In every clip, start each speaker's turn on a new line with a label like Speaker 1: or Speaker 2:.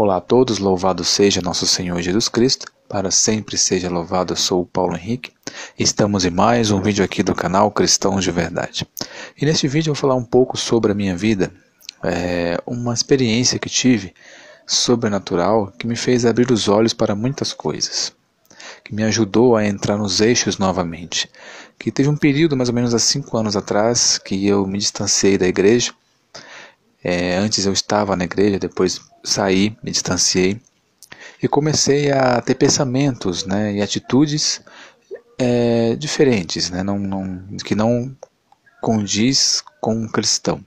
Speaker 1: Olá a todos, louvado seja nosso Senhor Jesus Cristo, para sempre seja louvado. Eu sou o Paulo Henrique, estamos em mais um vídeo aqui do canal Cristãos de Verdade. E neste vídeo eu vou falar um pouco sobre a minha vida, uma experiência que tive sobrenatural que me fez abrir os olhos para muitas coisas, que me ajudou a entrar nos eixos novamente, que teve um período mais ou menos há 5 anos atrás que eu me distanciei da igreja. Antes eu estava na igreja, depois saí, me distanciei e comecei a ter pensamentos, e atitudes diferentes, que não condiz com um cristão.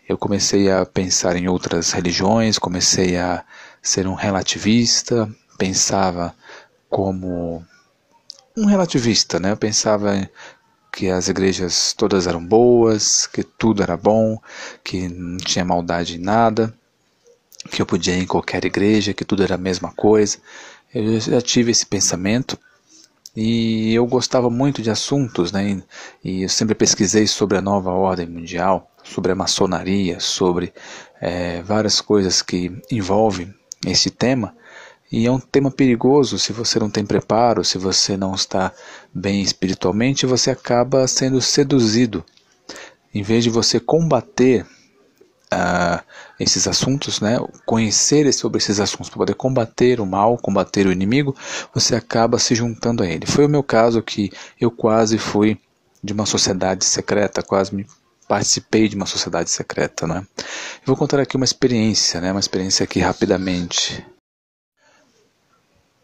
Speaker 1: Eu comecei a pensar em outras religiões, comecei a ser um relativista, pensava como um relativista, Eu pensava que as igrejas todas eram boas, que tudo era bom, que não tinha maldade em nada, que eu podia ir em qualquer igreja, que tudo era a mesma coisa. Eu já tive esse pensamento e eu gostava muito de assuntos, e eu sempre pesquisei sobre a nova ordem mundial, sobre a maçonaria, sobre várias coisas que envolvem esse tema. E é um tema perigoso se você não tem preparo, se você não está bem espiritualmente, você acaba sendo seduzido. Em vez de você combater esses assuntos, conhecer sobre esses assuntos para poder combater o mal, combater o inimigo, você acaba se juntando a ele. Foi o meu caso que eu quase fui de uma sociedade secreta, participei de uma sociedade secreta. Eu vou contar aqui uma experiência aqui rapidamente.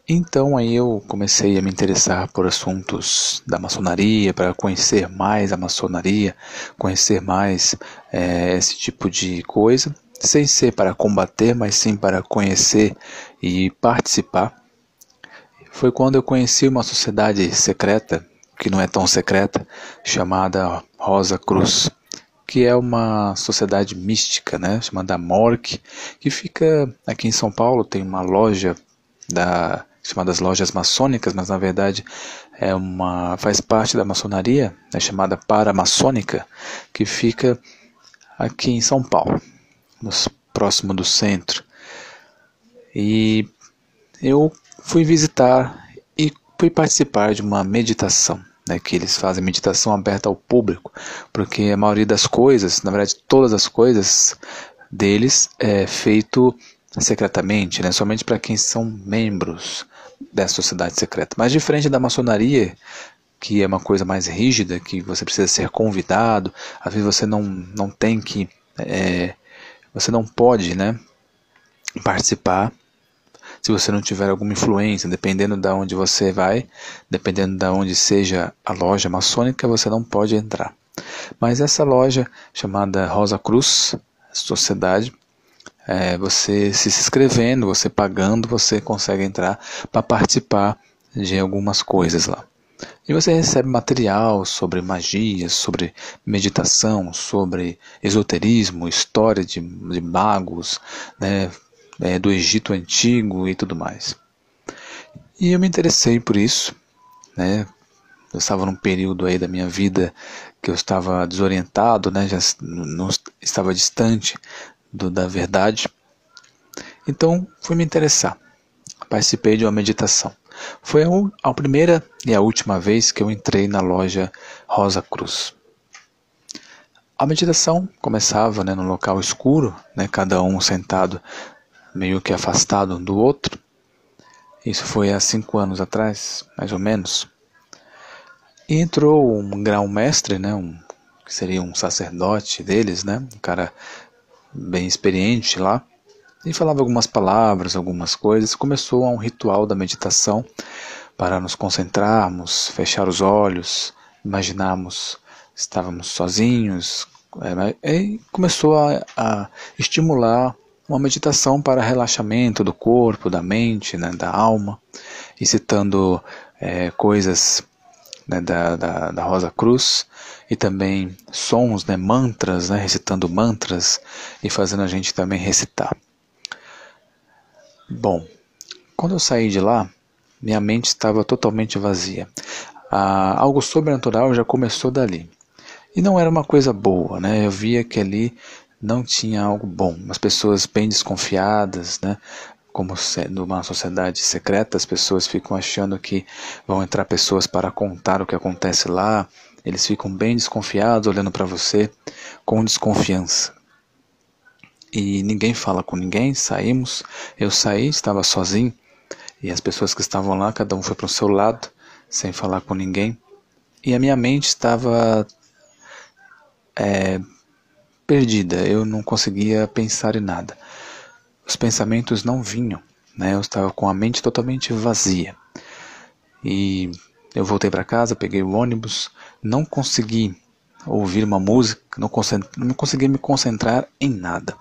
Speaker 1: Então aí eu comecei a me interessar por assuntos da maçonaria, para conhecer mais a maçonaria, conhecer mais esse tipo de coisa, sem ser para combater, mas sim para conhecer e participar. Foi quando eu conheci uma sociedade secreta, que não é tão secreta, chamada Rosa Cruz, que é uma sociedade mística, chamada Mork, que fica aqui em São Paulo. Tem uma loja chamadas lojas maçônicas, mas na verdade faz parte da maçonaria, chamada Paramaçônica, que fica aqui em São Paulo, próximo do centro. E eu fui visitar e fui participar de uma meditação, que eles fazem meditação aberta ao público, porque a maioria das coisas, na verdade todas as coisas deles é feito secretamente, somente para quem são membros dessa sociedade secreta. Mas diferente da maçonaria, que é uma coisa mais rígida, que você precisa ser convidado, às vezes você não tem que, você não pode, participar se você não tiver alguma influência, dependendo de onde você vai, dependendo de onde seja a loja maçônica, você não pode entrar. Mas essa loja chamada Rosa Cruz, sociedade, você se inscrevendo, você pagando, você consegue entrar para participar de algumas coisas lá. E você recebe material sobre magia, sobre meditação, sobre esoterismo, história de magos, do Egito Antigo e tudo mais. E eu me interessei por isso, Eu estava num período aí da minha vida que eu estava desorientado, já não estava distante da verdade. Então fui me interessar, participei de uma meditação. Foi a primeira e a última vez que eu entrei na loja Rosa Cruz. A meditação começava num local escuro, cada um sentado meio que afastado um do outro. Isso foi há 5 anos atrás, mais ou menos. E entrou um grão-mestre, que seria um sacerdote deles, um cara bem experiente lá, e falava algumas palavras, algumas coisas. Começou um ritual da meditação para nos concentrarmos, fechar os olhos, imaginarmos que estávamos sozinhos, e começou a estimular uma meditação para relaxamento do corpo, da mente, da alma, e citando coisas da Rosa Cruz, e também sons, mantras, recitando mantras e fazendo a gente também recitar. Bom, quando eu saí de lá, minha mente estava totalmente vazia. Algo sobrenatural já começou dali. E não era uma coisa boa, Eu via que ali não tinha algo bom. As pessoas bem desconfiadas, né? Como sendo uma sociedade secreta, as pessoas ficam achando que vão entrar pessoas para contar o que acontece lá. Eles ficam bem desconfiados, olhando para você com desconfiança. E ninguém fala com ninguém, saímos. Eu saí, estava sozinho. E as pessoas que estavam lá, cada um foi para o seu lado, sem falar com ninguém. E a minha mente estava perdida, eu não conseguia pensar em nada. Os pensamentos não vinham, né? Eu estava com a mente totalmente vazia. E eu voltei para casa, peguei o ônibus, não consegui ouvir uma música, não consegui me concentrar em nada.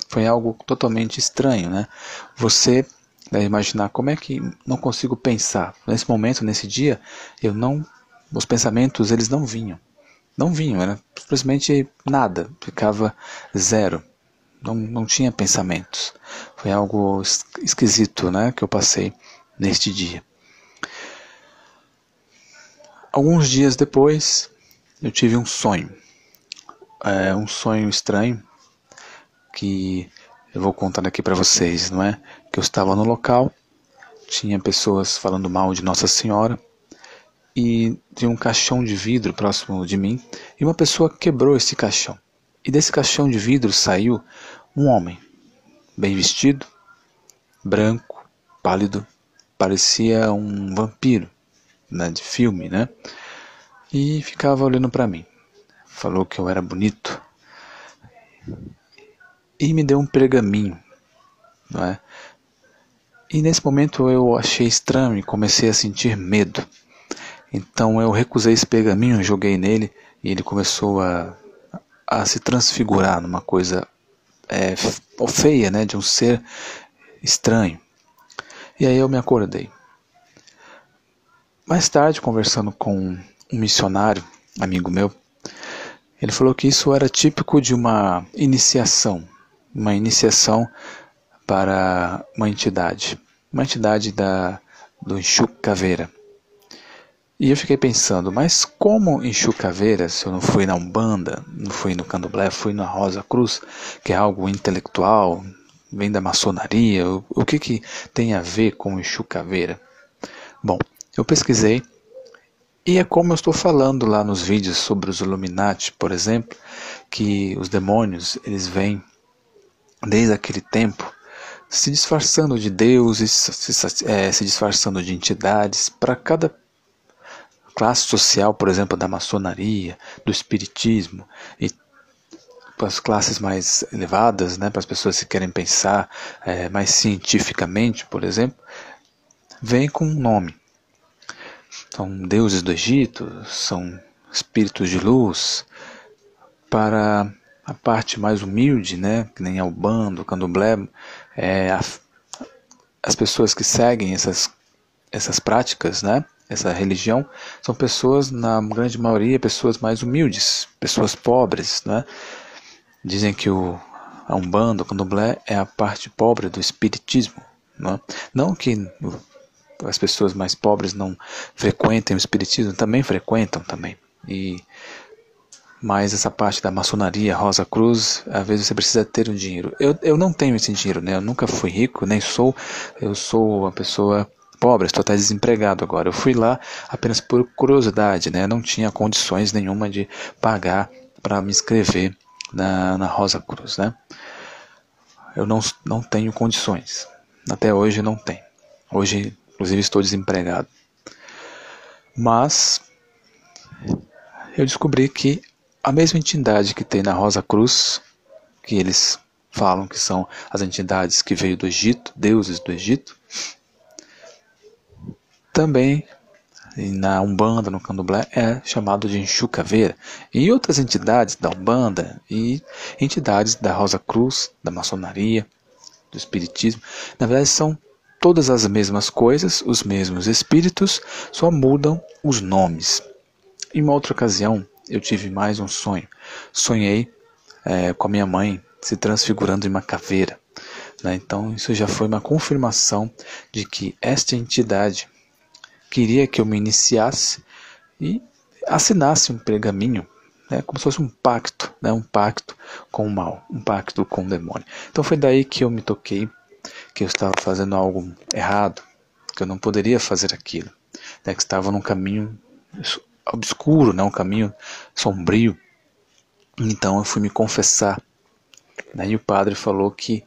Speaker 1: Foi algo totalmente estranho, né? Você deve imaginar como é que não consigo pensar. Nesse momento, nesse dia, os pensamentos eles não vinham. Não vinham, era simplesmente nada, ficava zero. Não tinha pensamentos. Foi algo esquisito, né, que eu passei neste dia. Alguns dias depois, eu tive um sonho. Um sonho estranho que eu vou contar aqui para vocês, não é? Que eu estava no local, tinha pessoas falando mal de Nossa Senhora e tinha um caixão de vidro próximo de mim e uma pessoa quebrou esse caixão. E desse caixão de vidro saiu um homem, bem vestido, branco, pálido, parecia um vampiro, né, de filme, né? E ficava olhando para mim. Falou que eu era bonito e me deu um pergaminho, não é? E nesse momento eu achei estranho e comecei a sentir medo. Então eu recusei esse pergaminho, joguei nele e ele começou a se transfigurar numa coisa feia, né, de um ser estranho. E aí eu me acordei. Mais tarde, conversando com um missionário, amigo meu, ele falou que isso era típico de uma iniciação para uma entidade do Exu Caveira. E eu fiquei pensando, mas como Exu Caveira, se eu não fui na Umbanda, não fui no Candomblé, fui na Rosa Cruz, que é algo intelectual, vem da maçonaria, o que tem a ver com Exu Caveira? Bom, eu pesquisei, e é como eu estou falando lá nos vídeos sobre os Illuminati, por exemplo, que os demônios, eles vêm desde aquele tempo, se disfarçando de deuses, se disfarçando de entidades, para cada classe social, por exemplo, da maçonaria, do espiritismo, e para as classes mais elevadas, né, para as pessoas que querem pensar mais cientificamente, por exemplo, vem com um nome. São deuses do Egito, são espíritos de luz. Para a parte mais humilde, né, que nem a Umbanda, o Candomblé, as pessoas que seguem essas práticas, né, essa religião, são pessoas, na grande maioria, pessoas mais humildes, pessoas pobres, né? Dizem que a Umbanda, o Candomblé, é a parte pobre do espiritismo, né? Não que as pessoas mais pobres não frequentem o espiritismo, também frequentam também. Mas essa parte da maçonaria, Rosa Cruz, às vezes você precisa ter um dinheiro. Eu não tenho esse dinheiro, né? Eu nunca fui rico, nem sou. Eu sou uma pessoa pobre, estou até desempregado agora. Eu fui lá apenas por curiosidade, né? Não tinha condições nenhuma de pagar para me inscrever na Rosa Cruz, né? Eu não tenho condições. Até hoje não tenho. Hoje, inclusive, estou desempregado. Mas eu descobri que a mesma entidade que tem na Rosa Cruz, que eles falam que são as entidades que veio do Egito, deuses do Egito, também na Umbanda, no Candomblé, é chamado de Exu Caveira. E outras entidades da Umbanda e entidades da Rosa Cruz, da maçonaria, do espiritismo, na verdade são todas as mesmas coisas, os mesmos espíritos, só mudam os nomes. Em uma outra ocasião, eu tive mais um sonho. Sonhei com a minha mãe se transfigurando em uma caveira, né? Então isso já foi uma confirmação de que esta entidade queria que eu me iniciasse e assinasse um pergaminho, né, como se fosse um pacto, né, um pacto com o mal, um pacto com o demônio. Então foi daí que eu me toquei, que eu estava fazendo algo errado, que eu não poderia fazer aquilo, né, que estava num caminho obscuro, né, um caminho sombrio. Então eu fui me confessar, né, e o padre falou que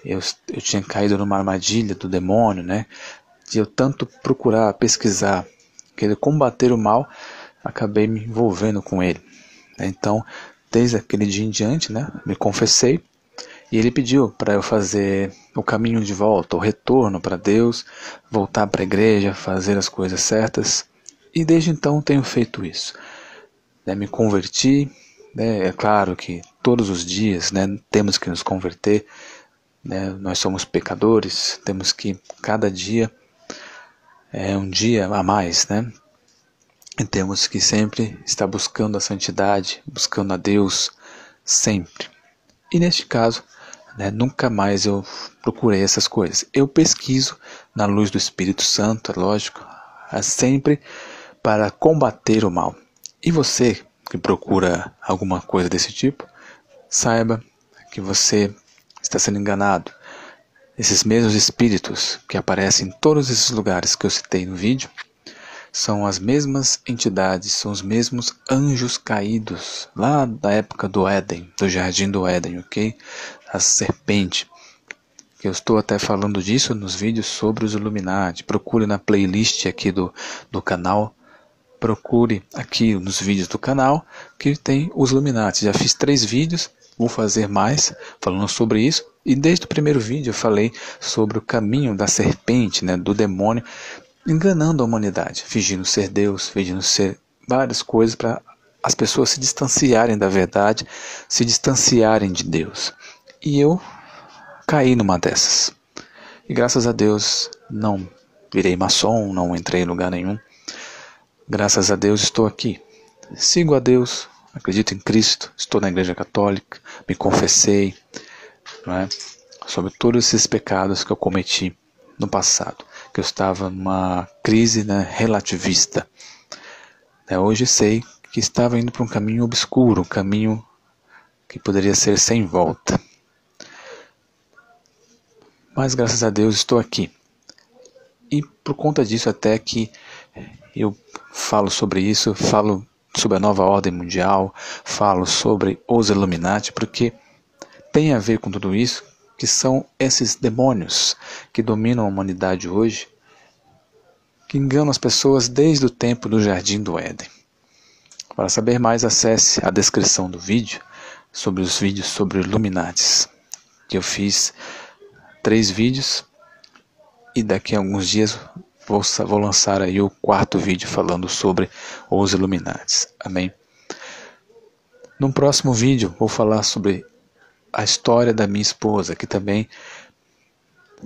Speaker 1: eu tinha caído numa armadilha do demônio, né, de eu tanto procurar, pesquisar, querer combater o mal, acabei me envolvendo com ele. Então, desde aquele dia em diante, né, me confessei, e ele pediu para eu fazer o caminho de volta, o retorno para Deus, voltar para a igreja, fazer as coisas certas, e desde então tenho feito isso. Né, me converti, né, é claro que todos os dias, né, temos que nos converter, né, nós somos pecadores, temos que cada dia é um dia a mais, né? E temos que sempre estar buscando a santidade, buscando a Deus, sempre. E neste caso, né, nunca mais eu procurei essas coisas. Eu pesquiso na luz do Espírito Santo, é lógico, sempre para combater o mal. E você que procura alguma coisa desse tipo, saiba que você está sendo enganado. Esses mesmos espíritos que aparecem em todos esses lugares que eu citei no vídeo, são as mesmas entidades, são os mesmos anjos caídos, lá da época do Éden, do Jardim do Éden, ok? A serpente. Eu estou até falando disso nos vídeos sobre os Illuminati. Procure na playlist aqui do canal. Procure aqui nos vídeos do canal que tem os Illuminati. Já fiz 3 vídeos, vou fazer mais falando sobre isso. E desde o primeiro vídeo eu falei sobre o caminho da serpente, né, do demônio, enganando a humanidade, fingindo ser Deus, fingindo ser várias coisas para as pessoas se distanciarem da verdade, se distanciarem de Deus. E eu caí numa dessas. E graças a Deus não virei maçom, não entrei em lugar nenhum. Graças a Deus estou aqui. Sigo a Deus, acredito em Cristo, estou na Igreja Católica, me confessei, não é, sobre todos esses pecados que eu cometi no passado, que eu estava numa crise, né, relativista. Hoje sei que estava indo para um caminho obscuro, um caminho que poderia ser sem volta. Mas graças a Deus estou aqui. E por conta disso até que eu falo sobre isso, falo sobre a nova ordem mundial, falo sobre os Illuminati, porque tem a ver com tudo isso, que são esses demônios que dominam a humanidade hoje, que enganam as pessoas desde o tempo do Jardim do Éden. Para saber mais, acesse a descrição do vídeo sobre os vídeos sobre Illuminatis, que eu fiz 3 vídeos e daqui a alguns dias vou lançar aí o 4º vídeo falando sobre os Illuminatis. Amém? No próximo vídeo vou falar sobre a história da minha esposa, que também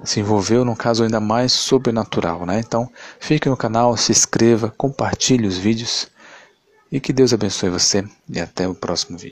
Speaker 1: se envolveu num caso ainda mais sobrenatural, né? Então, fique no canal, se inscreva, compartilhe os vídeos e que Deus abençoe você e até o próximo vídeo.